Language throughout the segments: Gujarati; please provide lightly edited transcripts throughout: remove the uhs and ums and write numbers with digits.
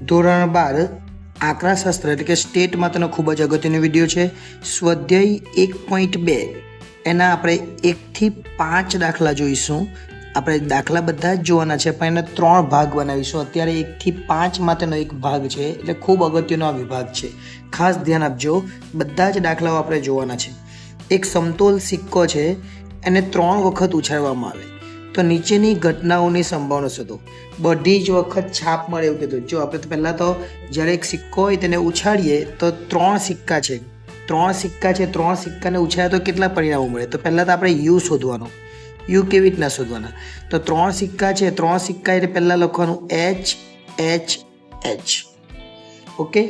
ધોરણ 12 આંકડાશાસ્ત્ર એટલે કે સ્ટેટ માટેનો ખૂબ જ અગત્યનો વિડીયો છે. સ્વાધ્યાય 1.2 એના આપણે 1 થી 5 દાખલા જોઈશું. આપણે દાખલા બધા જ જોવાના છે પણ એને 3 ભાગ બનાવીશું. અત્યારે 1 થી 5 માટેનો એક ભાગ છે એટલે ખૂબ અગત્યનો આ વિભાગ છે. ખાસ ધ્યાન આપજો, બધા જ દાખલાઓ આપણે જોવાના છે. એક સમતોલ સિક્કો છે, એને 3 વખત ઉછાળવામાં આવે તો નીચેની ઘટનાઓની સંભાવના શોધો. બધી જ વખત છાપ મળે એવું કીધું. જો આપણે પહેલાં તો જ્યારે એક સિક્કો હોય તેને ઉછાળીએ તો 3 સિક્કા છે, 3 સિક્કાને ઉછાળે તો કેટલા પરિણામો મળે? તો પહેલાં તો આપણે યુ શોધવાનો. યુ કેવી રીતના શોધવાના? તો 3 સિક્કા છે, 3 સિક્કા એટલે પહેલાં લખવાનું એચ એચ એચ. ઓકે,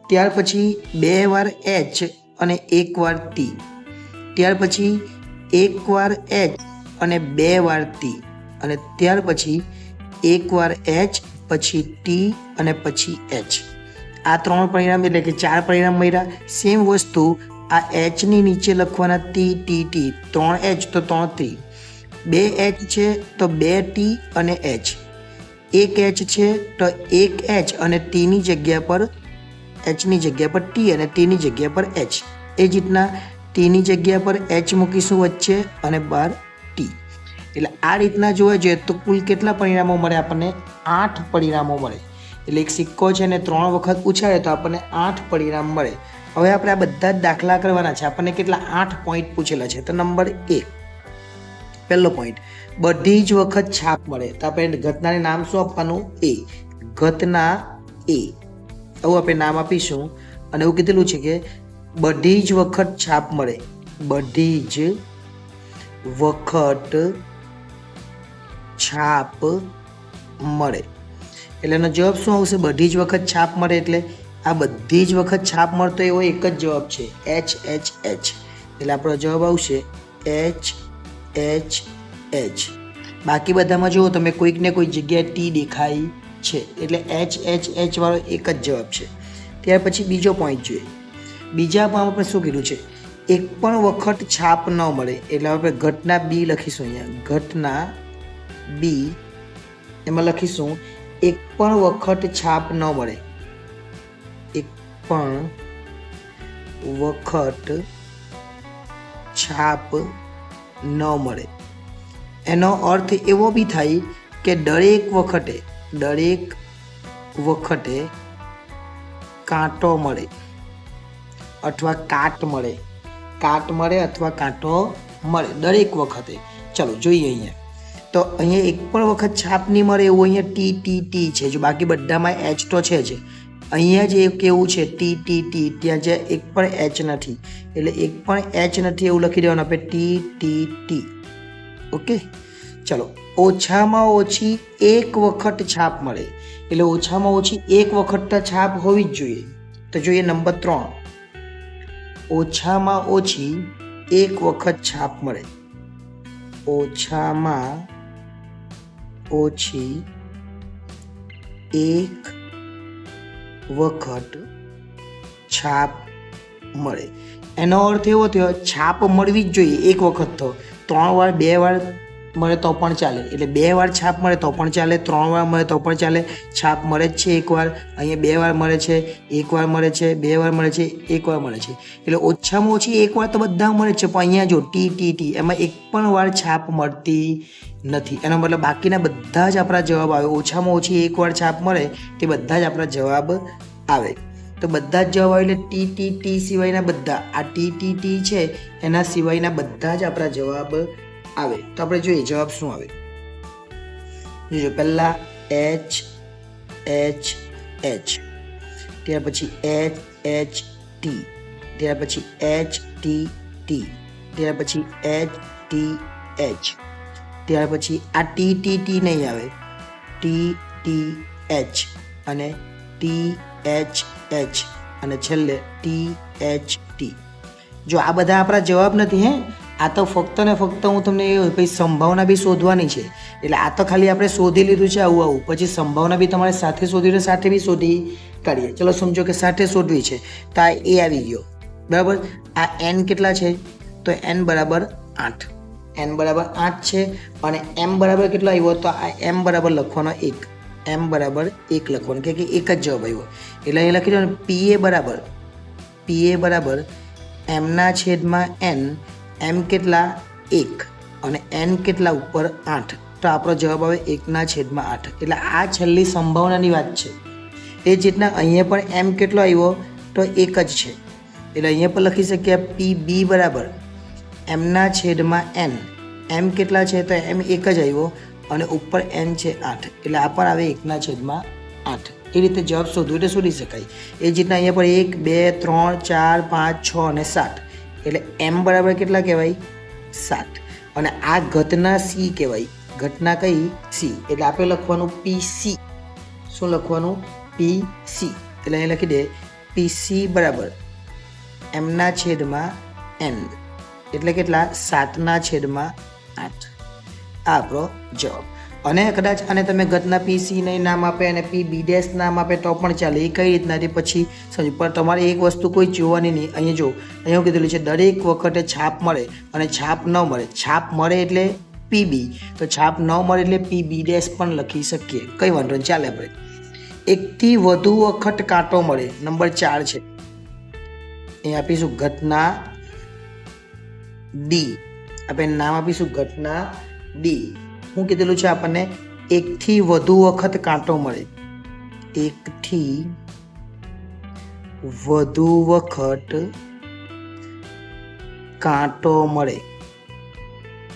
ત્યાર પછી 2 વાર એચ અને 1 વાર ટી. ત્યાર પછી 1 વાર એચ અને 2 વાર ટી, અને ત્યાર પછી 1 વાર એચ પછી ટી અને પછી એચ. આ 3 પરિણામ એટલે કે 4 પરિણામ મળ્યા. સેમ વસ્તુ આ એચની નીચે લખવાના ટી ટી ટી. 3 એચ તો 3 ટી, 2 એચ છે તો 2 ટી અને એચ, 1 એચ છે તો 1 એચ અને ટીની જગ્યા પર એચની જગ્યા પર ટી અને ટીની જગ્યા પર એચ. એ જ રીતના ટીની જગ્યા પર એચ મૂકીશું વચ્ચે અને બહાર ટી. એટલે આ રીતના જોવા જોઈએ તો કુલ કેટલા પરિણામો મળે આપણને? 8 પરિણામો મળે. એટલે એક સિક્કો છે ને 3 વખત ઉછાળે તો આપણને 8 પરિણામ મળે. હવે આપણે આ બધા જ દાખલા કરવાના છે. આપણને કેટલા 8 પોઈન્ટ પૂછેલા છે. તો નંબર 1, પહેલો પોઈન્ટ, બધી જ વખત છાપ મળે. તો આપણે ઘટનાને નામ શું આપવાનું? એ. ઘટના એ આવું આપણે નામ આપીશું. અને એવું કીધેલું છે કે બધી જ વખત છાપ મળે. બધી જ વખત છાપ મળે એટલે એનો જવાબ શું આવશે? બધી જ વખત છાપ મળે એટલે આ બધી જ વખત છાપ મળતો એવો એક જ જવાબ છે, એચ એચ એચ. એટલે આપણો જવાબ આવશે એચ એચ એચ. બાકી બધામાં જુઓ તમે કોઈક ને કોઈ જગ્યાએ ટી દેખાય છે એટલે એચ એચ એચ વાળો એક જ જવાબ છે. ત્યાર પછી બીજો પોઈન્ટ જોઈએ. બીજામાં આપણે શું કીધું છે? એક પણ વખત છાપ ન મળે એટલે આપણે ઘટના બી લખીશું. અહીંયા ઘટના બી એમાં લખીશું એક પણ વખત છાપ ન મળે. એક પણ વખત છાપ ન મળે એનો અર્થ એવો બી થાય કે દરેક વખતે કાંટો મળે અથવા કાટ મળે. કાટ મળે અથવા કાંટો મળે દરેક વખતે. ચાલો જોઈએ અહીંયા. તો અહીંયા એક પણ વખત છાપ નહીં મળે એવું અહીંયા ટી ટી ટી છે. જો બાકી બધામાં એચ તો છે જ. અહીંયા જે કેવું છે ટી ટી ટી, ત્યાં જે એક પણ એચ નથી એટલે એક પણ એચ નથી એવું લખી દેવાનું આપણે ટી ટી ટી. ઓકે, ચાલો. ઓછામાં ઓછી એક વખત છાપ મળે એટલે ઓછામાં ઓછી એક વખત તો છાપ હોવી જ જોઈએ. તો જોઈએ નંબર 3, ઓછામાં ઓછી એક વખત છાપ મળે. ઓછામાં ઓછી એક વખત છાપ મળે એનો અર્થ એવો થયો છાપ મળવી જ જોઈએ એક વખત. તો 3 વાર 2 વાર મળે તો પણ ચાલે. એટલે 2 વાર છાપ મળે તો પણ ચાલે, 3 વાર મળે તો પણ ચાલે. છાપ મળે જ છે એકવાર. અહીંયા 2 વાર મળે છે, 1 વાર મળે છે, 2 વાર મળે છે, 1 વાર મળે છે. એટલે ઓછામાં ઓછી 1 વાર તો બધા મળે છે. પણ અહીંયા જો ટી ટી ટી એમાં એક પણ વાર છાપ મળતી નથી. એનો મતલબ બાકીના બધા જ આપણા જવાબ આવે. ઓછામાં ઓછી 1 વાર છાપ મળે તે બધા જ આપણા જવાબ આવે. તો બધા જ જવાબ આવે એટલે ટી ટી ટી સિવાયના બધા, આ ટી ટી ટી છે એના સિવાયના બધા જ આપણા જવાબ આવે. તો આપણે જોઈએ જવાબ શું આવે. જોજો પહેલા એચ એચ એચ, ત્યાર પછી એચ એચ ટી, ત્યાર પછી એચ ટી ટી, ત્યાર પછી એચ ટી એચ, ત્યાર પછી આ ટી ટી ટી નહીં આવે, ટી ટી એચ અને ટી એચ એચ અને છેલ્લે ટી એચ ટી. જો આ બધા આપણા જવાબ નથી હે, આ તો ફક્ત ને ફક્ત હું તમને પછી સંભાવના બી શોધવાની છે. એટલે આ તો ખાલી આપણે શોધી લીધું છે આવું. પછી સંભાવના બી તમારે સાથે શોધી તો સાથે બી શોધી કાઢીએ. ચલો સમજો કે સાથે શોધવી છે તો આ એ આવી ગયો, બરાબર. આ એન કેટલા છે? તો એન બરાબર 8. એન બરાબર 8 છે અને એમ બરાબર કેટલો આવ્યો? તો આ એમ બરાબર લખવાનો 1. એમ બરાબર 1 લખવાનું કે એક જ જવાબ આવ્યો. એટલે અહીં લખી દો પીએ બરાબર એમના છેદમાં એન, એમ કેટલા 1 અને એન કેટલા ઉપર 8, તો આપણો જવાબ આવે 1/8. એટલે આ છેલ્લી સંભાવનાની વાત છે. એ જ રીતના અહીંયા પણ એમ કેટલો આવ્યો તો 1 જ છે. એટલે અહીંયા પર લખી શકીએ પી બી બરાબર એમના છેદમાં એન, એમ કેટલા છે તો એમ 1 જ આવ્યો અને ઉપર એન છે 8, એટલે આ પણ આવે 1/8. એ રીતે જવાબ શોધવું એટલે શોધી શકાય. એ જ રીતના અહીંયા પર 1 2 3 4 5 6 અને 7, એટલે એમ બરાબર કેટલા કહેવાય 7. અને આ ઘટના સી કહેવાય. ઘટના કઈ સી, એટલે આપણે લખવાનું પીસી. શું લખવાનું પીસી. એટલે અહીં લખી દે પીસી બરાબર એમના છેદમાં એન, એટલે કેટલા 7/8. આ આપણો જવાબ. અને કદાચ આને તમે ઘટના પીસી ને નામ આપે અને પી બી ડેશ નામ આપે તો પણ ચાલે. એ કઈ રીતના તે પછી સમજ. પણ તમારે એક વસ્તુ કોઈ જોવાની નહીં. અહીંયા જો અહીંયા કીધેલું છે દરેક વખતે છાપ મળે અને છાપ ન મળે. છાપ મળે એટલે પીબી, તો છાપ ન મળે એટલે પી બી ડેશ પણ લખી શકીએ, કંઈ વાંધો નહીં, ચાલે. આપણે એકથી વધુ વખત કાંટો મળે, નંબર 4 છે. અહીં આપીશું ઘટના ડી. આપણે નામ આપીશું ઘટના ડી. શું કીધેલું છે આપણને? એકથી વધુ વખત કાંટો મળે. એકથી વધુ વખત કાંટો મળે.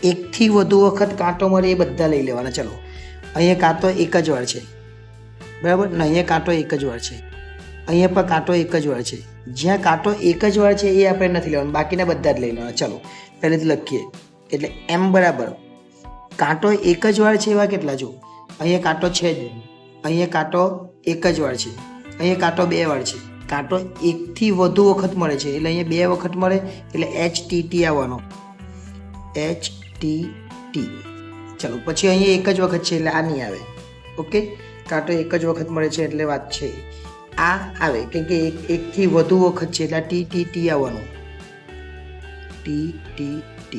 એકથી વધુ વખત કાંટો મળે એ બધા લઈ લેવાના. ચલો, અહીંયા કાંટો એક જ વાર છે, બરાબર ને? અહીંયા કાંટો એક જ વાર છે, અહીંયા પણ કાંટો એક જ વાર છે. જ્યાં કાંટો એક જ વાર છે એ આપણે નથી લેવાનું, બાકીના બધા જ લઈ લેવાના. ચલો પહેલેથી લખીએ. એટલે એમ બરાબર કાંટો એક જ વાર છે એવા કેટલા? જો અહીંયા કાંટો છે જ, અહીંયા કાંટો એક જ વાર છે, અહીંયા કાંટો 2 વાર છે. કાંટો એકથી વધુ વખત મળે છે એટલે અહીંયા 2 વખત મળે, એટલે HTT આવવાનો, HTT. ચલો પછી અહીંયા એક જ વખત છે એટલે આ નહીં આવે. ઓકે, કાંટો એક જ વખત મળે છે એટલે વાત છે આ આવે, કેમ કે એકથી વધુ વખત છે એટલે TTT આવવાનું, TTT.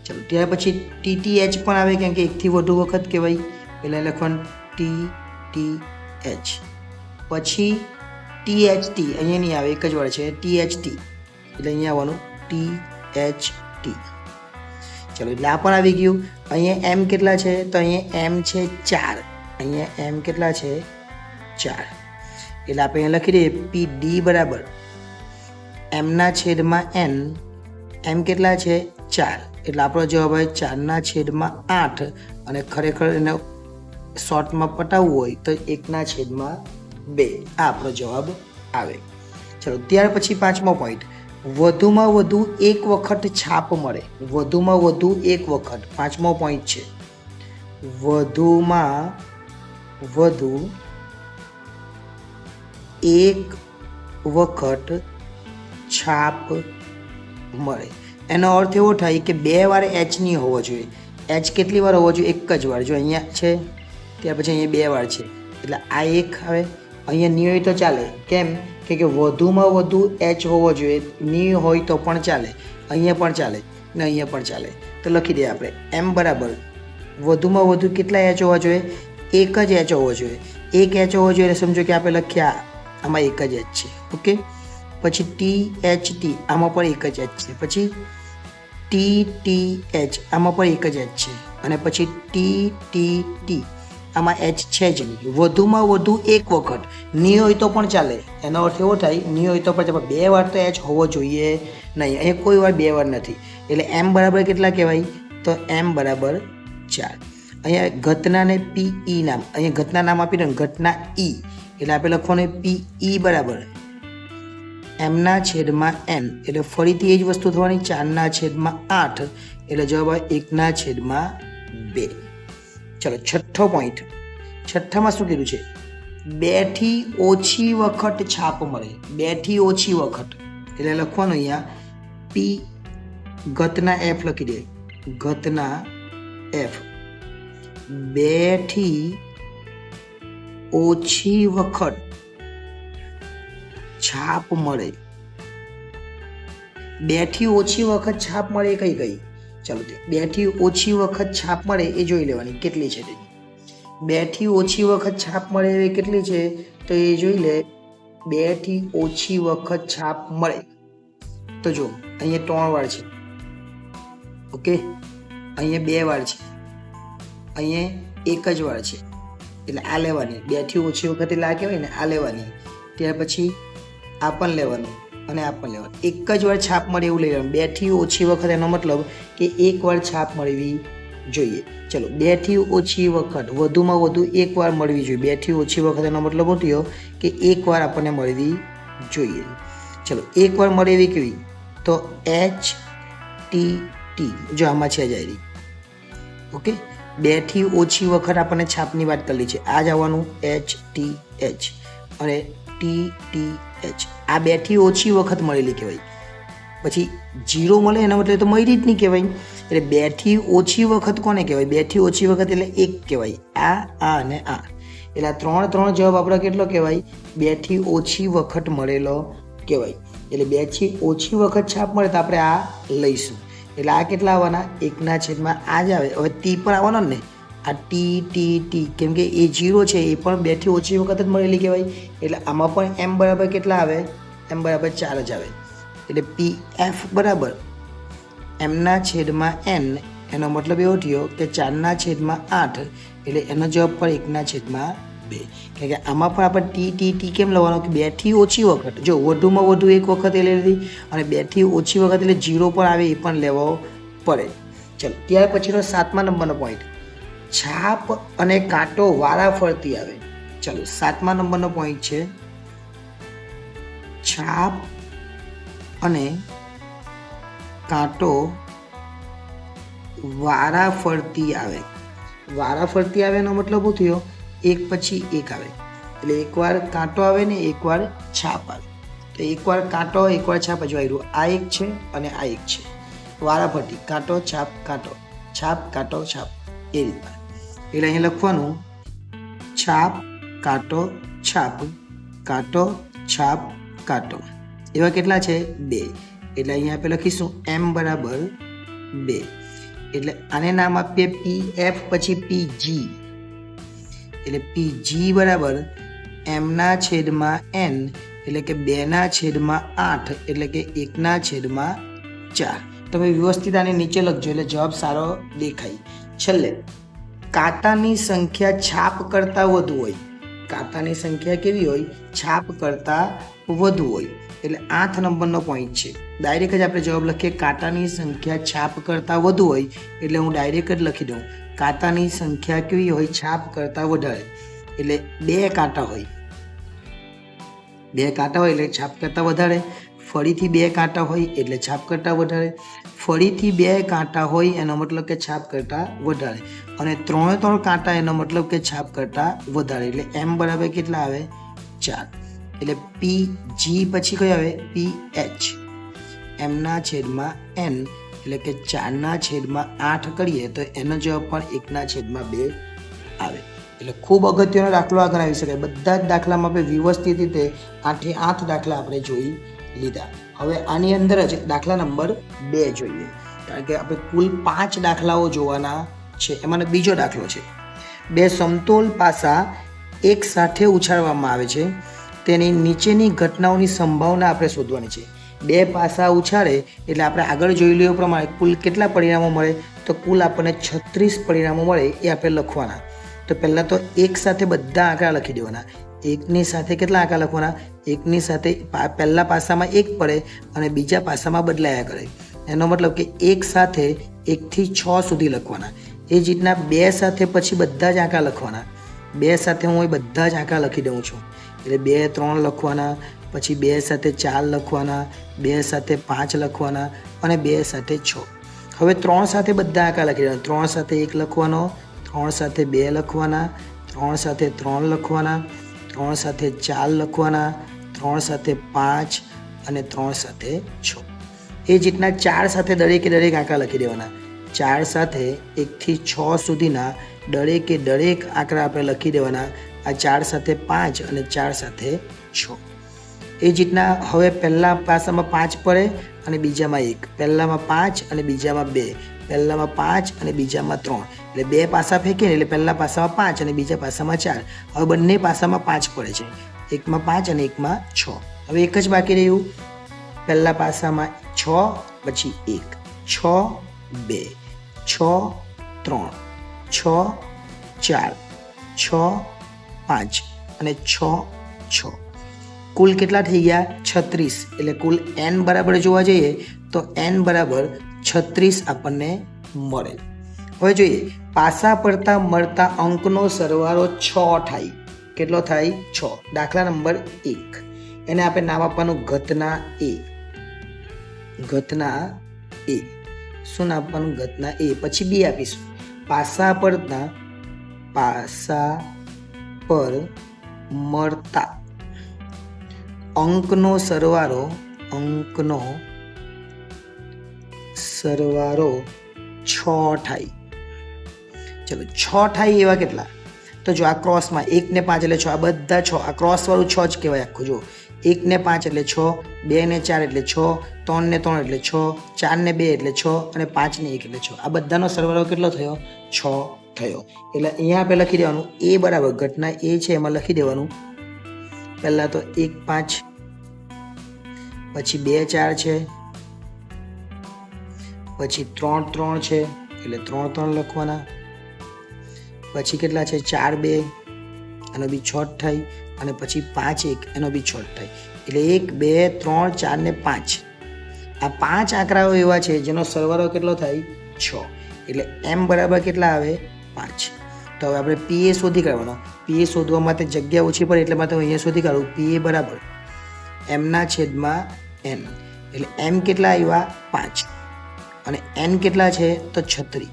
ચલો ત્યાર પછી TTH પણ આવે, કેમ કે એકથી વધુ વખત કહેવાય એટલે લખવાનું TTH. પછી THT અહીંયા નહીં આવે, એક જ વાર છે, THT એટલે અહીંયા આવવાનું THT. ચલો એટલે આ પણ આવી ગયું. અહીંયા એમ કેટલા છે તો અહીંયા એમ છે 4, અહીંયા એમ કેટલા છે 4, એટલે આપણે અહીંયા લખી દઈએ PD બરાબર એમના છેદમાં એન, એમ કેટલા છે 4, એટલે આપણો જવાબ આવે 4/8. અને ખરેખર એને શોર્ટમાં પટાવવું હોય તો 1/2. આ આપણો જવાબ આવે. ચલો ત્યાર પછી 5મો પોઈન્ટ, વધુમાં વધુ એક વખત છાપ મળે. વધુમાં વધુ એક વખત, 5મો પોઈન્ટ છે. વધુમાં વધુ એક વખત છાપ મળે. એનો અર્થ એવો થાય કે 2 વાર H નહીં હોવો જોઈએ. H કેટલી વાર હોવો જોઈએ? એક જ વાર. જો અહીંયા છે ત્યાર પછી અહીંયા 2 વાર છે એટલે આ એક આવે. અહીંયા ની હોય તો ચાલે, કેમ કે વધુમાં વધુ H હોવો જોઈએ. ની હોય તો પણ ચાલે, અહીંયા પણ ચાલે ને અહીંયા પણ ચાલે. તો લખી દઈએ આપણે એમ બરાબર વધુમાં વધુ કેટલા H હોવા જોઈએ? એક જ H હોવો જોઈએ. એક H હોવો જોઈએ એટલે સમજો કે આપણે લખ્યા આમાં એક જ H છે. ઓકે, પછી THT આમાં પણ એક જ H છે. પછી TTH આમાં પણ એક જ H છે. અને પછી TTT આમાં H છે જ નહીં. વધુમાં વધુ એક વખત. ની હોય તો પણ ચાલે, એનો અર્થ એવો થાય ની હોય તો પણ ચાલે, 2 વાર તો H હોવો જોઈએ નહીં. અહીંયા કોઈ વાર 2 વાર નથી એટલે એમ બરાબર કેટલા કહેવાય? તો એમ બરાબર 4. અહીંયા ઘટનાને PE નામ, અહીંયા ઘટના નામ આપી દો, ઘટના E એટલે આપણે લખવાનું PE બરાબર એમના છેદમાં એન, એટલે ફરીથી એ જ વસ્તુ થવાની, 4/8 એટલે જવાબ આવે 1/2. ચલો છઠ્ઠો પોઈન્ટ. છઠ્ઠામાં શું કીધું છે? 2 થી ઓછી વખત છાપ મળે. 2 થી ઓછી વખત એટલે લખવાનું અહીંયા P ઘટના F લખી દે, ઘટના F. 2 થી ઓછી વખત છાપ મળે. 2 થી ઓછી વખત છાપ મળે કઈ કઈ? ચાલો 2 થી ઓછી વખત છાપ મળે એ જોઈ લેવાની કેટલી છે તે. 2 થી ઓછી વખત છાપ મળે એવી કેટલી છે તો એ જોઈ લે. 2 થી ઓછી વખત છાપ મળે તો જો અહીંયા 3 વાર છે, ઓકે, અહીંયા 2 વાર છે, અહીંયા 1 જ વાર છે, એટલે આ લેવાની. 2 થી ઓછી વખત એટલે આ કહેવાય ને, આ લેવાની. ત્યાર પછી આ પણ લેવાનું અને આ પણ લેવાનું. 1 જ વાર છાપ મળે એવું લઈ લેવાનું. 2 થી ઓછી વખત એનો મતલબ કે 1 વાર છાપ મળવી જોઈએ. ચલો 2 થી ઓછી વખત વધુમાં વધુ 1 વાર મળવી જોઈએ. 2 થી ઓછી વખત એનો મતલબ શું થયો કે 1 વાર આપણને મળવી જોઈએ. ચલો 1 વાર મળે એવી કેવી તો HTT, જો આમાં છે જાયરી, ઓકે. 2 થી ઓછી વખત આપણને છાપની વાત કરી છે, આ જ આવવાનું HTH અને TTH. આ 2 થી ઓછી વખત મળેલી કહેવાય. પછી 0 મળે એના મતલબ તો મળી જ નહીં કહેવાય. એટલે 2 થી ઓછી વખત કોને કહેવાય? 2 થી ઓછી વખત એટલે 1 કહેવાય. આ અને આ, એટલે આ 3 જવાબ આપણો કેટલો કહેવાય? 2 થી ઓછી વખત મળેલો કહેવાય. એટલે 2 થી ઓછી વખત છાપ મળે તો આપણે આ લઈશું. એટલે આ કેટલા આવવાના? 1/, આ જ આવે. હવે ટી પણ આવવાનો ને, આ ટી, કેમ કે એ 0 છે એ પણ 2 થી ઓછી વખત જ મળેલી કહેવાય. એટલે આમાં પણ m બરાબર કેટલા આવે? m બરાબર 4 જ આવે. એટલે PF બરાબર m/n, એનો મતલબ એવો થયો કે 4/8, એટલે એનો જવાબ પણ 1/2. કારણ કે આમાં પણ આપણે ટી કેમ લેવાનો કે 2 થી ઓછી વખત, જો વધુમાં વધુ 1 વખત એ લઈ લીધી અને 2 થી ઓછી વખત એટલે 0 પણ આવે એ પણ લેવો પડે. ચલો ત્યાર પછીનો 7મા નંબરનો પોઈન્ટ, છાપ અને કાંટો વારા ફરતી આવે. ચલો 7મા નંબરનો પોઈન્ટ છે છાપ અને કાંટો વારા ફરતી આવે. વારા ફરતી આવે એનો મતલબ શું થયો? 1 પછી 1 આવે. એટલે એકવાર કાંટો આવે ને એકવાર છાપ આવે. તો એકવાર કાંટો એકવાર છાપ જ આવ્યું. આ એક છે અને આ એક છે. વારા ફરતી કાંટો છાપ કાંટો છાપ કાંટો છાપ એ રીતના. એટલે અહીંયા લખવાનું છાપ કાંટો છાપ કાંટો છાપ કાંટો. એવા કેટલા છે? 2. એટલે અહીંયા આપણે લખીશું m બરાબર 2. એટલે આને નામ આપીએ PF પછી PG. એટલે PG બરાબર m/n, એટલે કે 2/8, એટલે કે 1/4. તમે વ્યવસ્થિત આને નીચે લખજો એટલે જવાબ સારો દેખાય. છેલ્લે કાંટાની સંખ્યા છાપ કરતાં વધુ હોય. કાંટાની સંખ્યા કેવી હોય? છાપ કરતાં વધુ હોય. એટલે 8 નંબરનો પોઈન્ટ છે. ડાયરેક્ટ જ આપણે જવાબ લખીએ કાંટાની સંખ્યા છાપ કરતાં વધુ હોય. એટલે હું ડાયરેક્ટ જ લખી દઉં કાંટાની સંખ્યા કેવી હોય? છાપ કરતાં વધારે. એટલે 2 કાંટા હોય. 2 કાંટા હોય એટલે છાપ કરતાં વધારે. ફરીથી 2 કાંટા હોય એટલે છાપ કરતાં વધારે. ફરીથી 2 કાંટા હોય એનો મતલબ કે છાપ કરતાં વધારે. અને 3 કાંટા એનો મતલબ કે છાપ કરતાં વધારે. એટલે m બરાબર કેટલા આવે? 4. એટલે PG પછી કયો આવે? PH. m/n, એટલે કે 4/8 કરીએ તો એનો જવાબ પણ 1/2 આવે. એટલે ખૂબ અગત્યનો દાખલો આ ગણાવી શકાય. બધા જ દાખલામાં આપણે વ્યવસ્થિત રીતે 8 8 દાખલા આપણે જોઈ લીધા. હવે આની અંદર જ દાખલા નંબર 2 જોઈએ, કારણ કે આપણે કુલ 5 દાખલાઓ જોવાના છે. એમાંનો બીજો દાખલો છે 2 સમતોલ પાસા એક સાથે ઉછાળવામાં આવે છે, તેની નીચેની ઘટનાઓની સંભાવના આપણે શોધવાની છે. 2 પાસા ઉછાળે એટલે આપણે આગળ જોઈ લે પ્રમાણે કુલ કેટલા પરિણામો મળે? તો કુલ આપણને 36 પરિણામો મળે એ આપણે લખવાના. તો પહેલાં તો એક સાથે બધા આંકડા લખી દેવાના. એકની સાથે કેટલા આંકડા લખવાના? એકની સાથે પહેલા પાસામાં 1 પડે અને બીજા પાસામાં બદલાયા કરે. એનો મતલબ કે એક સાથે 1 થી 6 સુધી લખવાના. એ જ રીતના 2 સાથે પછી બધા જ આંકડા લખવાના. 2 સાથે હું એ બધા જ આંકડા લખી દઉં છું. એટલે 2 3 લખવાના, પછી 2 સાથે 4 લખવાના, 2 સાથે 5 લખવાના અને 2 સાથે 6. હવે 3 સાથે બધા આંકડા લખી દેવાના. 3 સાથે 1 લખવાનો, 3 સાથે 2 લખવાના, 3 સાથે 3 લખવાના, 3 સાથે 4 લખવાના, 3 સાથે 5 અને 3 સાથે 6. એ જ રીતના 4 સાથે દરેકે દરેક આંકડા લખી દેવાના. 4 સાથે 1 થી 6 સુધીના દરેકે દરેક આંકડા આપણે લખી દેવાના. આ 4 સાથે 5 અને 4 સાથે 6. એ જ રીતના હવે પહેલા પાસામાં 5 પડે અને બીજામાં 1, પહેલામાં 5 અને બીજામાં 2, પહેલામાં 5 અને બીજામાં 3, એટલે બે પાસા ફેંકીએ એટલે પહેલા પાસામાં 5 અને બીજા પાસામાં 4. હવે બંને પાસામાં 5 પડે છે, એકમાં 5 અને એકમાં 6. હવે એક જ બાકી રહ્યું, પહેલા પાસામાં 6 પછી 1, 6 2, 6 3, 6 4, 6 5 અને 6 6. કુલ કેટલા થઈ ગયા? 36. એટલે કુલ n બરાબર જોવા જઈએ તો n બરાબર 36 આપણને મળે. હવે જોઈએ, પાસા પડતા મળતા અંકનો સરવાળો 6 થાય. કેટલો થાય? 6. દાખલા નંબર 1, એને આપણે નામ આપવાનું ઘટના A. ઘટના A. શું નામ આપવાનું? ઘટના A. પછી B આપીશું. પાસા પર મળતા અંકનો સરવાળો 6 થાય. ચલો 6 થાય એવા કેટલા? તો જો આ ક્રોસમાં 1 ને 5 એટલે 6, આ બધા 6, આ ક્રોસવાળું 6 જ કહેવાય આખું. જો 1 ને 5 એટલે 6, 2 ને 4 એટલે 6, 3 ને 3 એટલે 6, 4 ને 2 એટલે 6 અને 5 ને 1 એટલે 6. આ બધાનો સરવાળો કેટલો થયો? 6 થયો. એટલે અહીંયા આપણે લખી દેવાનું A બરાબર ઘટના A છે એમાં લખી દેવાનું પહેલાં તો 1 5, પછી 2 4 છે, પછી 3 3 છે એટલે 3 3 લખવાના, પછી કેટલા છે? 4 2 એનો બી 6 થાય, અને પછી 5 1 એનો બી 6 થાય. એટલે 1 2 3 4 ને 5, આ 5 આંકડાઓ એવા છે જેનો સરવાળો કેટલો થાય? 6. એટલે m બરાબર કેટલા આવે? 5. તો હવે આપણે PA શોધી કાઢવાનો. PA શોધવા માટે જગ્યા ઓછી પડે એટલે માટે હું અહીંયા શોધી કાઢું. PA બરાબર m/n. એટલે m કેટલા આવ્યા? 5 અને n કેટલા છે? તો 36.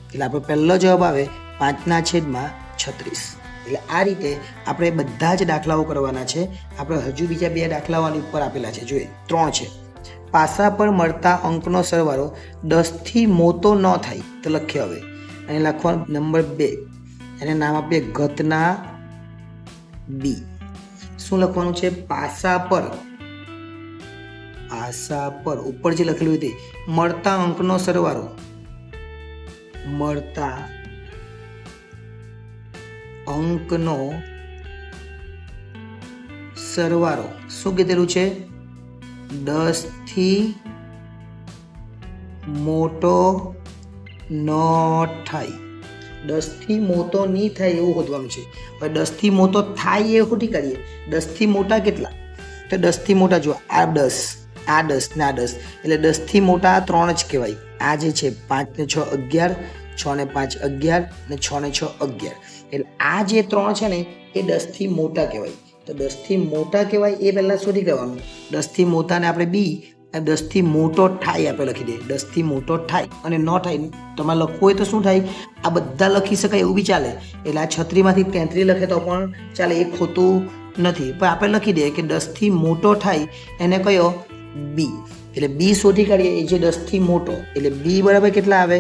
એટલે આપણો પહેલો જવાબ આવે 5/36. એટલે આ રીતે આપણે બધા જ દાખલાઓ કરવાના છે. આપણે હજુ બીજા 2 દાખલાઓ આની ઉપર આપેલા છે. જોઈએ 3 છે. પાસા પર મળતા અંકનો સરવાળો 10 થી મોટો ન થાય તો લખીએ. હવે અને લખવાનું નંબર 2, એને નામ આપીએ ઘટના B. શું લખવાનું છે? પાસા પર ઉપર જે લખેલું તે મળતા અંકનો સરવાળો, મળતા અંકનો સરવાળો શું કીધેલું છે? 10 થી મોટો ન થાય. 10 થી મોટો નહીં થાય એવું શોધવાનું છે. હવે 10 થી મોટો થાય એ ખોટી કરીએ. 10 થી મોટા કેટલા? તો 10 થી મોટા જો આ 10, આ 10 ને આ 10, એટલે 10 થી મોટા આ 3 જ કહેવાય. આ જે છે 5 ને 6 11, 6 ને 5 11 ને 6 ને 6 11. એટલે આ જે 3 છે ને એ 10 થી મોટા કહેવાય. તો 10 થી મોટા કહેવાય એ પહેલાં શોધી કાઢવાનું. 10 થી મોટાને આપણે B, 10 થી મોટો થાય આપણે લખી દઈએ. 10 થી મોટો થાય અને ન થાય તમારે લખવું હોય તો શું થાય? આ બધા લખી શકાય એવું બી ચાલે. એટલે આ 36માંથી 33 લખે તો પણ ચાલે, એ ખોટું નથી. પણ આપણે લખી દઈએ કે 10 થી મોટો થાય એને કયો? B. એટલે B શોધી કાઢીએ એ જે 10 થી મોટો. એટલે B બરાબર કેટલા આવે?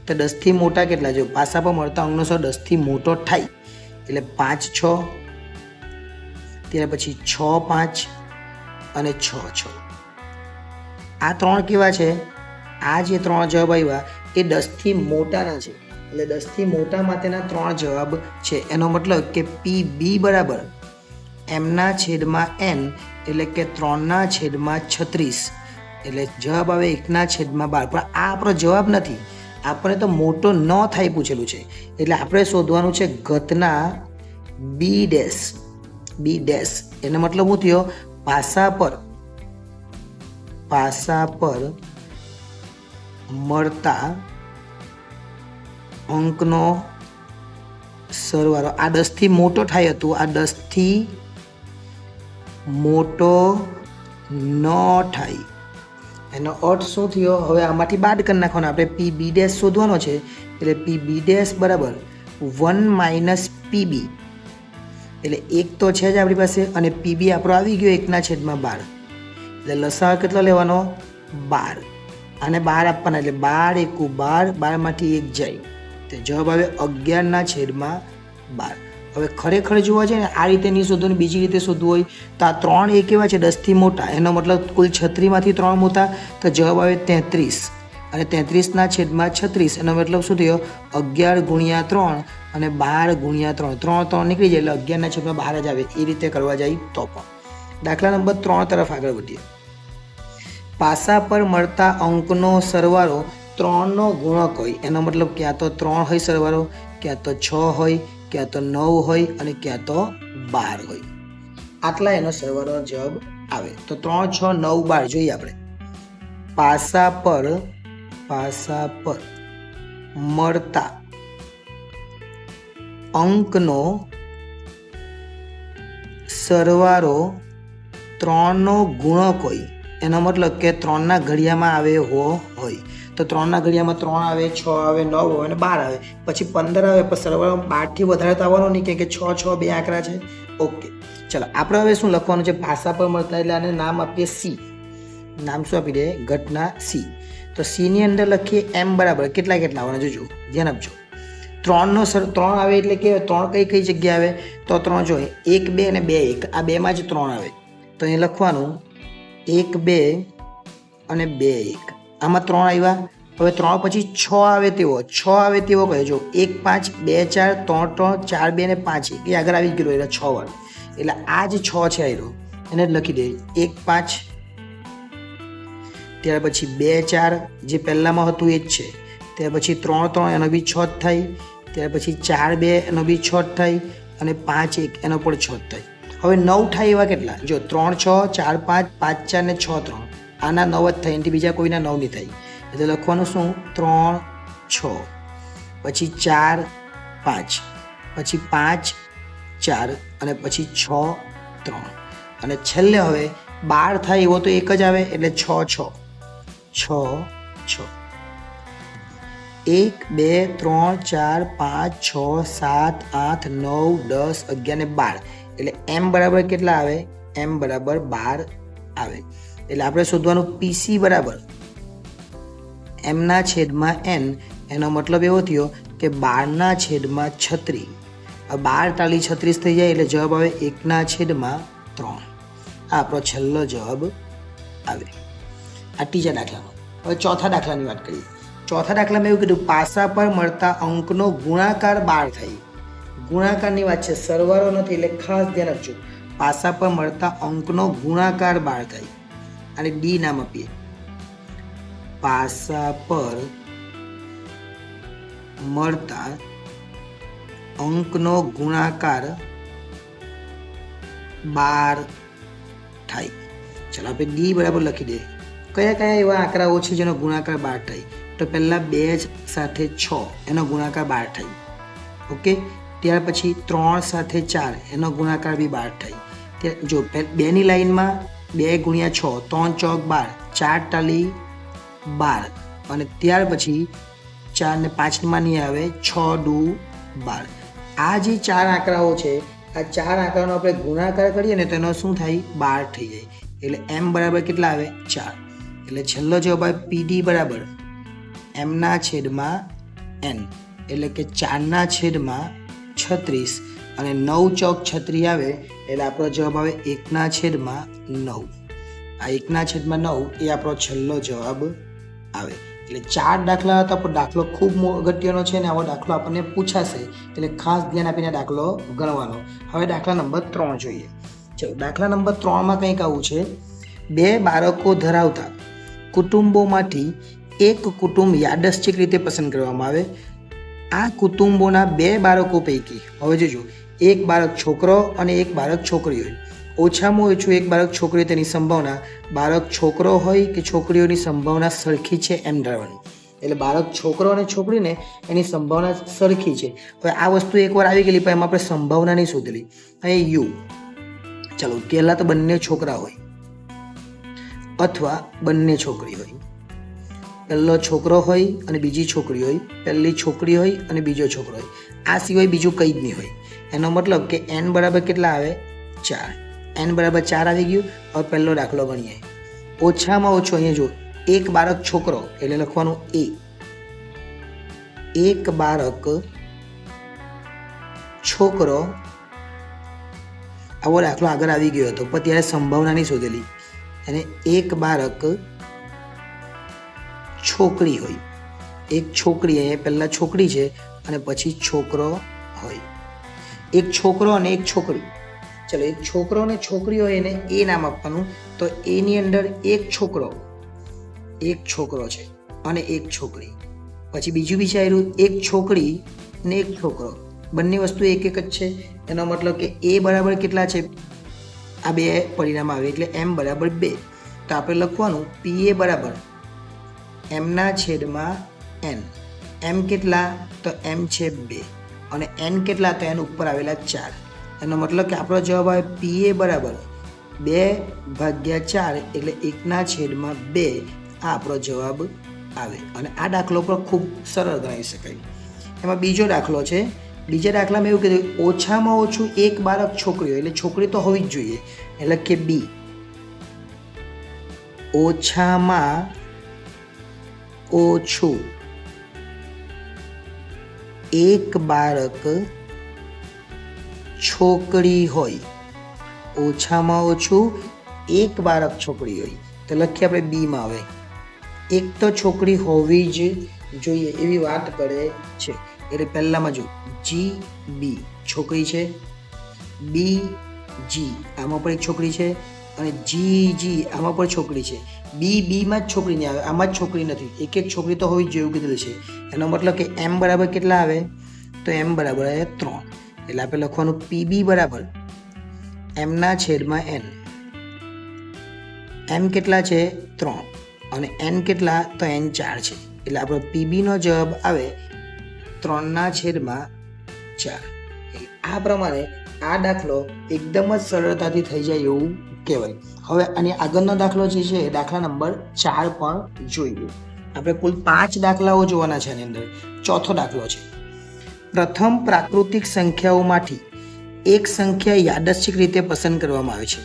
તો 10 થી મોટા કેટલા? જો પાસા પર મળતા અંકનો સરવાળો 10 થી મોટો થાય એટલે 5 6, ત્યાર પછી 6 5 અને 6 6. આ 3 કેવા છે? આ જે 3 જવાબ આવ્યા એ 10 થી મોટાના છે. એટલે 10 થી મોટા માટેના 3 જવાબ છે. એનો મતલબ કે PB બરાબર m/n એટલે કે 3/36. એટલે જવાબ આવે 1/12. પણ આ આપણો જવાબ નથી, આપણે તો મોટો ન થાય પૂછેલું છે. એટલે આપણે શોધવાનું છે ઘટના B ડેશ. B ડેશ એનો મતલબ શું થયો? પાસા પર મળતા અંકનો સરવાળો. આ 10 થી મોટો થાય હતું, આ 10 થી મોટો ન થાય. એનો અર્થ શું થયો? હવે આમાંથી બાદ કરી નાખવાનો. આપણે PB ડેશ શોધવાનો છે. એટલે PB ડેશ બરાબર 1 - PB. એટલે 1 તો છે જ આપણી પાસે અને PB આપણો આવી ગયો 1/12. એટલે લસાઅ કેટલો લેવાનો? 12. અને 12 આપવાના એટલે 12 × 12, 12માંથી 1 જાય તો જવાબ આવે 11/12. હવે ખરેખર જોવા જાય ને આ રીતે નહીં શોધવું, બીજી રીતે શોધવું હોય તો આ 3 એ કેવા છે? 10 થી મોટા. એનો મતલબ કુલ 36માંથી 3 મોટા તો જવાબ આવે 33. અને 33/36 એનો મતલબ શું થયો 11 × 3 અને 12 × 3 3 નીકળી જાય એટલે 11/12 જ આવે. એ રીતે કરવા જાય તો પણ. દાખલા નંબર 3 તરફ આગળ વધીએ. પાસા પર મળતા અંકનો સરવાળો 3નો ગુણક હોય. એનો મતલબ ક્યાં તો 3 હોય સરવાળો, ક્યાં તો 6 હોય, ક્યાં તો 9 હોય અને ક્યાં તો 12 હોય. આટલા એનો સરવાળો જવાબ આવે. તો 3, 6, 9, 12 જોઈએ આપણે. પાસા પર મળતા અંકનો સરવાળો 3નો ગુણક હોય. એનો મતલબ કે 3ના ઘડિયામાં આવે હોય તો 3ના ઘડિયામાં 3 આવે, 6 આવે, 9 આવે અને 12 આવે, પછી 15 આવે, પણ સરવાળો 12થી વધારે તો આવવાનો નહીં, કે 6, 6 બે આંકડા છે. ઓકે, ચલો આપણે હવે શું લખવાનું છે? પાસા પર મળતા એટલે આને નામ આપીએ સી. નામ શું આપી દે? ઘટના સી. તો સી ની અંદર લખીએ એમ બરાબર કેટલા આવવાના જોજો, ધ્યાન આપજો. 3 આવે એટલે કે 3 કઈ જગ્યા આવે? તો 3 જો 1, 2 અને 2, 1 આ બેમાં જ 3 આવે. તો અહીં લખવાનું 1, 2 અને 2, 1. આમાં 3 આવ્યા. હવે 3 પછી 6 આવે તેવો કહે જો 1, 5, 2, 4, 3, 3, 4, 2 અને 5, 1 એ આગળ આવી ગયો એટલે 6 વાર. એટલે આ જ 6 છે આવ્યો એને જ લખી દે 1, 5, ત્યાર પછી 2, 4 જે પહેલામાં હતું એ જ છે, ત્યાર પછી 3, 3 એનો બી 6 જ થાય, ત્યાર પછી 4, 2 એનો બી 6 જ થાય અને 5, 1 એનો પણ 6 જ થાય. હવે 9 થાય એવા કેટલા? જો 3, 6, 4, 5, 5, 4 ને 6, 3 આના 9 જ થાય, એનાથી બીજા કોઈના 9 નહીં થાય. એટલે લખવાનું શું? 3, 6 પછી 4, 5 પછી 5, 4 અને પછી 6, 3 અને છેલ્લે હવે 12 થાય એવો તો એક જ આવે એટલે 6, 6 6 6 1, 2, 3, 4, 5, 6, 7, 8, 9, 10, 11 ને 12 એટલે એમ બરાબર કેટલા આવે? એમ બરાબર 12 આવે. એટલે આપણે શોધવાનું પીસી બરાબર એમના છેદમાં એન. એનો મતલબ એવો થયો કે 12/36. 12 ટાળી 36 થઈ જાય એટલે જવાબ આવે 1/3. આ આપણો છેલ્લો જવાબ આવે. આ ત્રીજા દાખલામાં. હવે ચોથા દાખલાની વાત કરીએ. ચોથા દાખલામાં એવું કીધું પાસા પર મળતા અંકનો ગુણાકાર 12 થાય. ગુણાકારની વાત છે, સરવાળો નથી, એટલે ખાસ ધ્યાન આપજો. પાસા પર મળતા અંકનો ગુણાકાર 12 થાય અને ડી નામ આપીએ. પાસા પર મળતા અંકનો ગુણાકાર 12 થાય. ચલો આપણે ડી બરાબર લખી દઈએ. કયા એવા આંકડાઓ છે જેનો ગુણાકાર 12 થાય? તો પહેલા 2 સાથે 6 એનો ગુણાકાર 12 થાય. ઓકે, ત્યાર પછી 3 સાથે 4 એનો ગુણાકાર બી 12 થાય. જો 2ની લાઈનમાં 2 × 6 3 ચોક 12, 4 ટાળી 12 અને ત્યાર પછી 4 ને 5માં નહીં આવે 6 દુ 12. આ જે 4 આંકડાઓ છે, આ 4 આંકડાનો આપણે ગુણાકાર કરીએ ને તો એનો શું થાય? 12 થઈ જાય. એટલે એમ બરાબર કેટલા આવે? 4. એટલે છેલ્લો જવાબ આવે પીડી બરાબર એમના છેદમાં એન એટલે કે 4/36 અને 9 ચોક 36 આવે એટલે આપણો જવાબ આવે 1/9. આ 1/9 એ આપણો છેલ્લો જવાબ આવે. એટલે 4 દાખલા હતા, પણ દાખલો ખૂબ અગત્યનો છે ને આવો દાખલો આપણને પૂછાશે એટલે ખાસ ધ્યાન આપીને દાખલો ગણવાનો. હવે દાખલા નંબર 3 જોઈએ. ચલો, દાખલા નંબર 3માં કંઈક આવું છે. 2 બાળકો ધરાવતા કુટુંબોમાંથી એક કુટુંબ યાદચ્છિક રીતે પસંદ કરવામાં આવે. આ કુટુંબોના 2 બાળકો પૈકી હવે જોજો, એક બાળક છોકરો અને એક બાળક છોકરી હોય. ઓછામાં ઓછું એક બાળક છોકરી, તેની સંભાવના બાળક છોકરો હોય કે છોકરીઓની સંભાવના સરખી છે એમ ધરવાની. એટલે બાળક છોકરો અને છોકરીને એની સંભાવના સરખી છે. હવે આ વસ્તુ એકવાર આવી ગયેલી પણ એમાં આપણે સંભાવના નહીં શોધેલી. અહીં યુ. ચલો, પહેલાં તો બંને છોકરા હોય અથવા બંને છોકરી હોય. પહેલો છોકરો હોય અને બીજી છોકરી હોય, પહેલી છોકરી હોય અને બીજો છોકરો હોય. આ સિવાય બીજું કંઈ જ નહીં હોય. એનો મતલબ કે એન બરાબર કેટલા આવે? 4. એન બરાબર 4 આવી ગયું. હવે પહેલો દાખલો ગણીએ. ઓછામાં ઓછો અહીંયા જો એક બાળક છોકરો એટલે લખવાનું એ. એક બાળક છોકરો આવો દાખલો આગળ આવી ગયો હતો, પણ ત્યારે સંભાવના નહીં શોધેલી. અને એક બાળક છોકરી હોય, એક છોકરી, અહીંયા પહેલાં છોકરી છે અને પછી છોકરો હોય. એક છોકરો અને એક છોકરી. ચલો, એક છોકરો અને છોકરી હોય એને એ નામ આપવાનું. તો એની અંદર એક છોકરો છે અને એક છોકરી. પછી બીજું વિચાર્યું, એક છોકરી ને એક છોકરો, બંને વસ્તુ એક એક જ છે. એનો મતલબ કે એ બરાબર કેટલા છે, આ બે પરિણામ આવે એટલે m બરાબર 2. તો આપણે લખવાનું PA બરાબર mના છેદમાં n. m કેટલા, તો m છે 2 અને n કેટલા, તો n ઉપર આવેલા 4. એનો મતલબ કે આપણો જવાબ આવે PA બરાબર 2/4 એટલે 1/2. આ આપણો જવાબ આવે. અને આ દાખલો પણ ખૂબ સરળ ગણાવી શકાય. એમાં બીજો દાખલો છે. બીજા દાખલામાં એવું કીધું, ઓછામાં ઓછું એક બાળક છોકરી હોય, એટલે છોકરી તો હોવી જ જોઈએ. એટલે કે બી, ઓછામાં ઓછું એક બાળક છોકરી હોય. ઓછામાં ઓછું એક બાળક છોકરી હોય તો લખીએ આપણે બીમાં. આવે એક તો છોકરી હોવી જ જોઈએ એવી વાત કરે છે. એટલે પહેલામાં જો GB છોકરી છે, BG આમાં પણ એક છોકરી છે અને GG આમાં પણ છોકરી છે. બીમાં જ છોકરી નહીં આવે, આમાં જ છોકરી નથી. એક એક છોકરી તો હોવી જ જોઈએ એવું કીધેલું છે. એનો મતલબ કે m બરાબર કેટલા આવે, તો m બરાબર આવે 3. એટલે આપણે લખવાનું PB બરાબર mના છેદમાં n. m કેટલા છે, 3 અને n કેટલા, તો n 4 છે. એટલે આપણો PB નો જવાબ આવે 3/4. આ પ્રમાણે આ દાખલો એકદમ જ સરળતાથી થઈ જાય એવું કહેવાય. હવે આની આગળનો દાખલો જે છે, દાખલા નંબર 4 પણ જોઈએ. આપણે કુલ 5 દાખલાઓ જોવાના છે. આની અંદર ચોથો દાખલો છે. પ્રથમ પ્રાકૃતિક સંખ્યાઓમાંથી એક સંખ્યા યાદચ્છિક રીતે પસંદ કરવામાં આવે છે.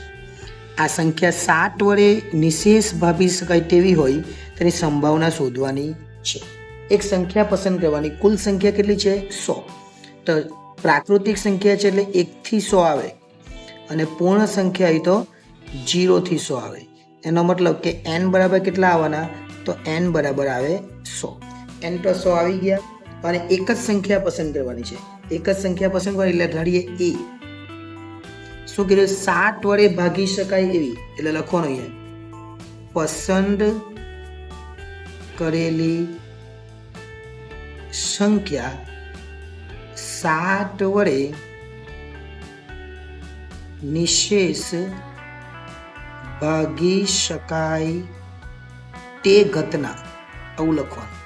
આ સંખ્યા 7 વડે નિશેષ ભાગી શકાય તેવી હોય તેની સંભાવના શોધવાની છે. એક સંખ્યા પસંદ કરવાની. કુલ સંખ્યા કેટલી છે, 100. તો પ્રાકૃતિક સંખ્યા છે એટલે 1 થી 100 આવે અને પૂર્ણ સંખ્યા હોય તો 0 થી 100 આવે. એનો મતલબ કે n બરાબર કેટલા આવવાના, તો n બરાબર આવે 100. n તો 100 આવી ગયા અને એક જ સંખ્યા પસંદ કરવાની છે. એક જ સંખ્યા પસંદ કરવાની એટલે ધારીએ a. શું કીધું, 7 વડે ભાગી શકાય એવી. એટલે લખવાનું અહીંયા પસંદ કરેલી સંખ્યા 7 વડે નિશેષ ભાગી શકાય તે ઘટના. આવું લખવાનું.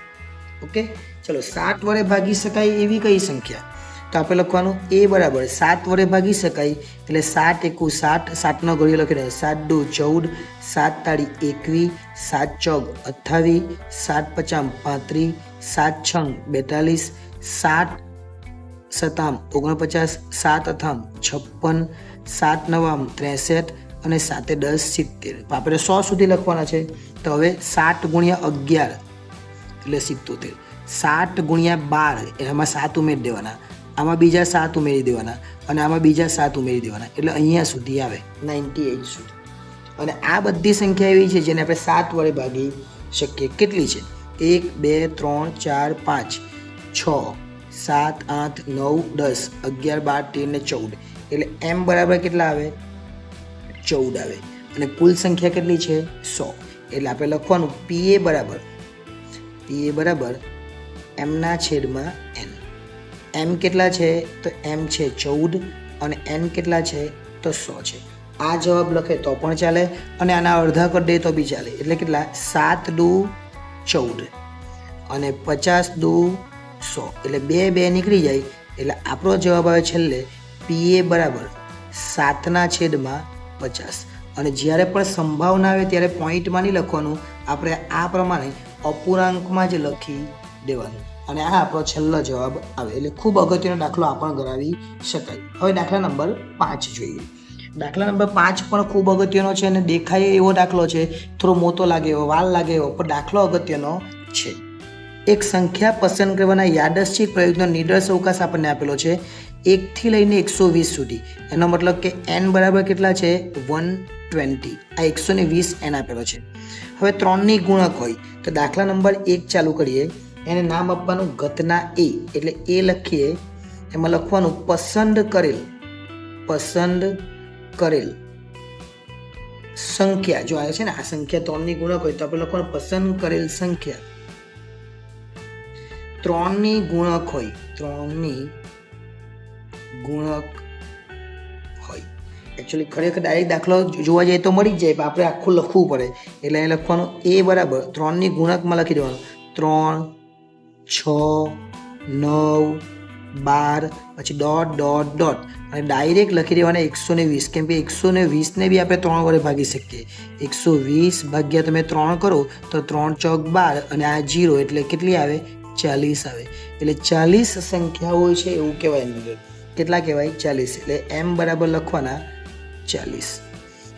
ઓકે, ચલો 7 વડે ભાગી શકાય એવી કઈ સંખ્યા, તો આપણે લખવાનું a બરાબર 7 વડે ભાગી શકાય એટલે 7 × 7, 7નો ઘડિયો લખી દે, 7 × 2 = 14, 7 × 21, 7 × 4 = 28, 7 × 5 = 35, 7 × 6 = 42, 7 × 7 = 49, 7 × 8 = 56, 7 × 9 = 63 અને 7 × 10 = 70. આપણે 100 સુધી લખવાના છે. તો હવે 7 × 11 એટલે 77, 7 × 12 એમાં 7 ઉમેરી દેવાના, આમાં બીજા 7 ઉમેરી દેવાના અને આમાં બીજા 7 ઉમેરી દેવાના એટલે અહીંયા સુધી આવે 98 સુધી. અને આ બધી સંખ્યા એવી છે જેને આપણે 7 વડે ભાગી શકીએ. કેટલી છે, 1 2 3 4 5 6 7 8 9 10 11 12 13 ને 14. એટલે m બરાબર કેટલા આવે, 14 આવે. અને કુલ સંખ્યા કેટલી છે, 100. એટલે આપણે લખવાનું PA બરાબર mના છેદમાં n. m કેટલા છે, તો m છે 14 અને n કેટલા છે, તો 100 છે. આ જવાબ લખે તો પણ ચાલે અને આના અડધા કરી દે તો બી ચાલે. એટલે કેટલા, 7 × 2 = 14 અને 50 × 2 = 100. એટલે 2 નીકળી જાય. એટલે આપણો જવાબ આવે છેલ્લે PA બરાબર 7/50. અને જ્યારે પણ સંભાવના આવે ત્યારે પોઈન્ટમાં નહીં લખવાનું, આપણે આ પ્રમાણે અપૂર્ણાંકમાં જ લખી દેવાનું અને આ આપણો છેલ્લો જવાબ આવે. એટલે ખૂબ અગત્યનો દાખલો આ પણ ગણાવી શકાય. હવે દાખલા નંબર 5 જોઈએ. દાખલા નંબર 5 પણ ખૂબ અગત્યનો છે અને દેખાય એવો દાખલો છે. થોડો મોટો લાગે એવો, વાર લાગે એવો, પણ દાખલો અગત્યનો છે. એક સંખ્યા પસંદ કરવાના યાદચ્છિક પ્રયોગનો નિર્દેશ અવકાશ આપણને આપેલો છે 1 થી લઈને 120 સુધી. એનો મતલબ કે n બરાબર કેટલા છે, 120. આ 120 n આપેલો છે. હવે 3ની ગુણક હોય તો દાખલા નંબર 1 ચાલુ કરીએ. એને નામ આપવાનું ઘટના એ, એટલે એ લખીએ. એમાં લખવાનું પસંદ કરેલ સંખ્યા. જો આવે છે ને આ સંખ્યા 3ની ગુણક હોય તો આપણે લખવાનું પસંદ કરેલ સંખ્યા. 3ની ગુણક હોય, 3ની ગુણક હોય. એકચ્યુઅલી ખરેખર ડાયરેક્ટ દાખલો જોવા જઈએ તો મળી જ જાય, પણ આપણે આખું લખવું પડે. એટલે અહીં લખવાનું એ બરાબર 3ની ગુણકમાં લખી દેવાનું 3, 6, 9, 12, પછી ડોટ ડોટ ડોટ, અને ડાયરેક્ટ લખી દેવાના 120. કેમ કે 120ને બી આપણે 3 વડે ભાગી શકીએ. 120 ભાગ્યા તમે 3 કરો તો 3 ચોક 12, અને આ 0 એટલે કેટલી આવે? 40 આવે. એટલે 40 સંખ્યાઓ છે એવું કહેવાય અંદર. કેટલા કહેવાય? 40. એટલે m બરાબર લખવાના 40.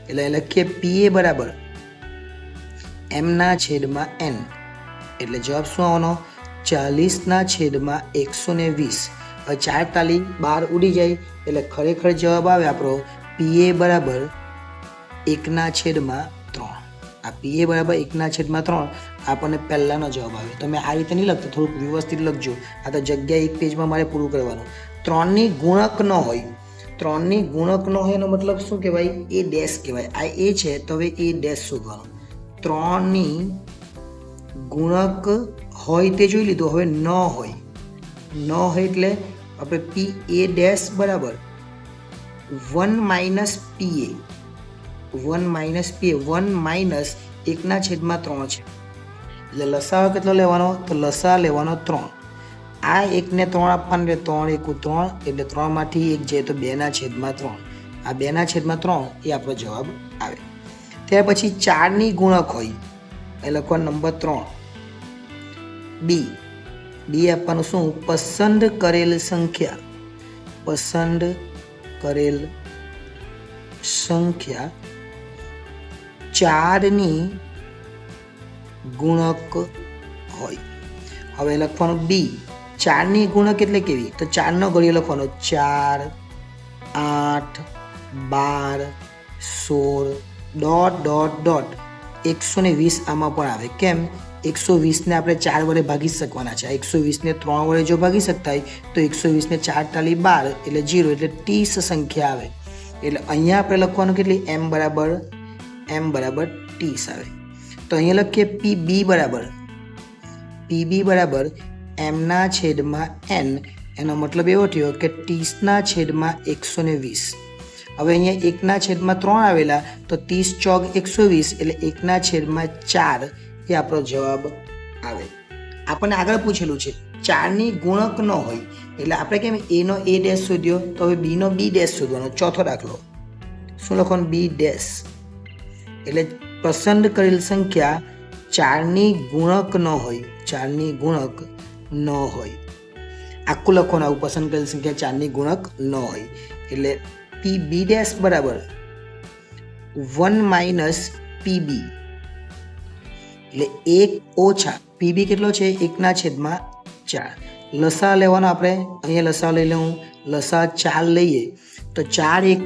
એટલે લખીએ PA બરાબર m/n. એટલે જવાબ શું આવવાનો? 40/120. હવે 4 તાલી 12 ઉડી જાય એટલે ખરેખર જવાબ આવે આપણો PA બરાબર 1/3. આ PA બરાબર 1/3 આપણને પહેલાનો જવાબ આવે. તમે આ રીતે નહીં લખતો, થોડુંક વ્યવસ્થિત લખજો. આ તો જગ્યા એક પેજમાં મારે પૂરું કરવાનું. 3ની ગુણક ન હોય, 3ની ગુણક ન હોય એનો મતલબ શું કહેવાય? એ ડેશ કહેવાય. આ એ છે તો હવે એ ડેશ શોધવાનું. 3ની ગુણક હોય તે જોઈ લીધું. હવે ન હોય, ન હોય એટલે આપણે PA ડેશ બરાબર 1 minus PA, 1 minus PA, 1 minus 1/3 છે. એટલે લસાઅ કેટલો લેવાનો? તો લસા લેવાનો 3. આ 1ને 3 આપવાનું એટલે 3 × 3, એટલે 3માંથી 1 જાય તો 2/3. આ 2/3 એ આપણો જવાબ આવે. ત્યાર પછી 4ની ગુણક હોય એ લખવાનો નંબર 3. બી આપવાનું શું? પસંદ કરેલ સંખ્યા. પસંદ કરેલ સંખ્યા 4ની ગુણક હોય. હવે લખવાનું બી. 4ની ગુણક એટલે કેવી? તો 4નો ઘડિયો લખવાનો 4, 8, 12, 16, ડોટ ડોટ ડોટ 120 આમાં પણ આવે. કેમ? 120ને આપણે 4 વડે ભાગી શકવાના છે. 120ને 3 વડે જો ભાગી શકતા હોય તો 120ને 4 તાલી 12 એટલે 0, એટલે 30 સંખ્યા આવે. એટલે અહીંયા આપણે લખવાનું કેટલી? m બરાબર 30 આવે. તો અહીંયા લખીએ PB બરાબર m/n. એનો મતલબ એવો થયો કે 30/120. હવે અહીંયા 1/3 આવેલા તો 30 ચોક 120 એટલે 1/4 એ આપણો જવાબ આવે. આપણને આગળ પૂછેલું છે 4ની ગુણક ન હોય એટલે આપણે કેમ એનો A ડેશ શોધ્યો, તો હવે બીનો B ડેશ શોધવાનો. ચોથો દાખલો શું લખવાનું? B dash. એટલે પસંદ કરેલ સંખ્યા 4ની ગુણક ન હોય, 4ની ગુણક ન હોય. આખું લખવાનું આવું, પસંદ કરેલ સંખ્યા 4ની ગુણક ન હોય. એટલે PB ડેશ બરાબર 1 માઇનસ PB, એટલે 1 ઓછા PB કેટલો છે? 1/4. લસા લેવાનો આપણે. અહીંયા લસા લઈ લઉં. લસા 4 લઈએ તો 4 ×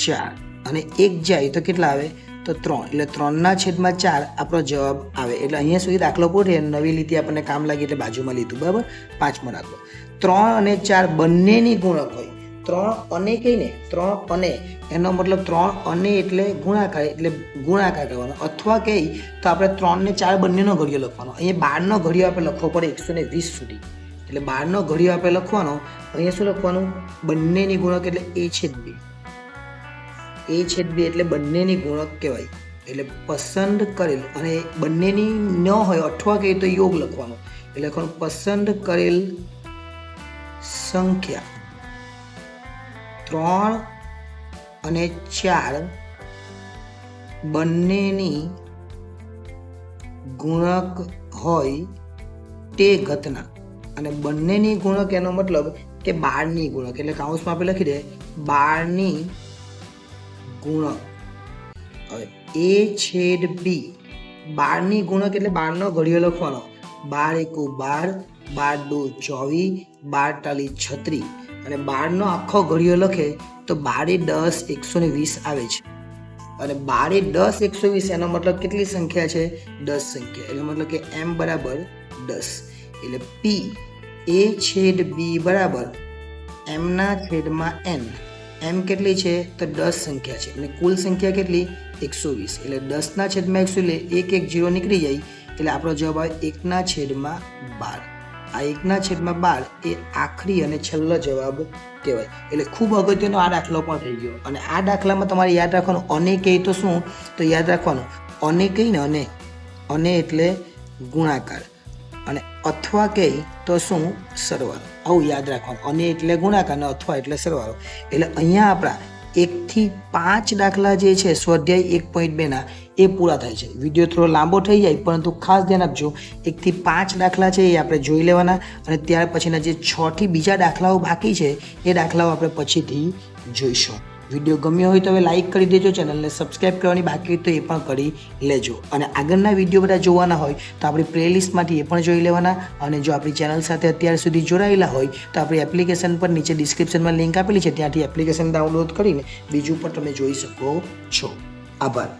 4 અને 1 જાય તો કેટલા આવે? તો 3. એટલે 3/4 આપણો જવાબ આવે. એટલે અહીંયા સુધી દાખલો પૂરો. નવી લીટી આપણને કામ લાગી એટલે બાજુમાં લીધું. બરાબર. 5મો દાખલો. 3 અને 4 બંનેની ગુણક હોય. 3 અને કહીને 3 અને એનો મતલબ 3 અને એટલે ગુણાકાર, એટલે ગુણાકાર કરવાનો. અથવા કહી તો આપણે 3 ને 4 બંનેનો ઘડિયો લખવાનો. અહીંયા 12નો ઘડિયો આપણે લખવો પડે 120 સુધી. એટલે 12નો ઘડિયો આપણે લખવાનો. અહીંયા શું લખવાનું? બંનેની ગુણક એટલે A/2. A/2 એટલે બંનેની ગુણક કહેવાય. એટલે પસંદ કરેલ, અને બંનેની ન હોય અથવા કહી તો યોગ લખવાનો. એટલે લખવાનું પસંદ કરેલ સંખ્યા 3 અને 4 બંનેની ગુણક હોય તે ઘટના. અને બંનેની ગુણક એનો મતલબ કે 12ની ગુણક. એટલે કાઉન્સમાં આપણે લખી દે 12ની ગુણક. હવે A/B 12ની ગુણક એટલે 12નો ઘડિયો લખવાનો. 12 × 12, 12 × 2 24, 12 તાલી 36, અને 12નો આખો ઘડિયો લખે તો 12 × 10 120 આવે છે. અને 12 એ 10 120 એનો મતલબ કેટલી સંખ્યા છે 10 સંખ્યા એટલે મતલબ કે m બરાબર 10 એટલે p a છેદ b બરાબર m ના છેદમાં n m કેટલી છે તો 10 સંખ્યા છે અને કુલ સંખ્યા કેટલી 120 એટલે 10 ના છેદમાં 120 એટલે 1 1 0 નીકળી જાય એટલે આપણો જવાબ આવે 1 ના છેદમાં 12 આ 1 ના છેદમાં 12 એ આખરી અને છેલ્લો જવાબ કહેવાય એટલે ખૂબ અગત્યનો આ દાખલો પણ થઈ ગયો અને આ દાખલામાં તમારે યાદ રાખવાનું અને કહે તો શું તો યાદ રાખવાનું અને કહીને અને એટલે ગુણાકાર અને અથવા કહે તો શું સરવાળો આવું યાદ રાખવાનું અને એટલે ગુણાકાર અને અથવા એટલે સરવાળો એટલે અહીંયા આપણા 1 થી 5 દાખલા જે છે સ્વાધ્યાય 1.2 ના એ પૂરા થાય છે વિડીયો થોડો લાંબો થઈ જાય પરંતુ ખાસ ધ્યાન આપજો 1 થી 5 દાખલા છે એ આપણે જોઈ લેવાના અને ત્યાર પછીના જે 6 થી બીજા દાખલાઓ બાકી છે એ દાખલાઓ આપણે પછીથી જોઈશું વિડીયો ગમ્યો હોય તો હવે લાઇક કરી દેજો ચેનલને સબસ્ક્રાઈબ કરવાની બાકી તો એ પણ કરી લેજો અને આગળના વિડીયો બધા જોવાના હોય તો આપણી પ્લેલિસ્ટમાંથી એ પણ જોઈ લેવાના અને જો આપણી ચેનલ સાથે અત્યાર સુધી જોડાયેલા હોય તો આપણી એપ્લિકેશન પર નીચે ડિસ્ક્રિપ્શનમાં લિંક આપેલી છે ત્યાંથી એપ્લિકેશન ડાઉનલોડ કરીને બીજું પણ તમે જોઈ શકો છો આભાર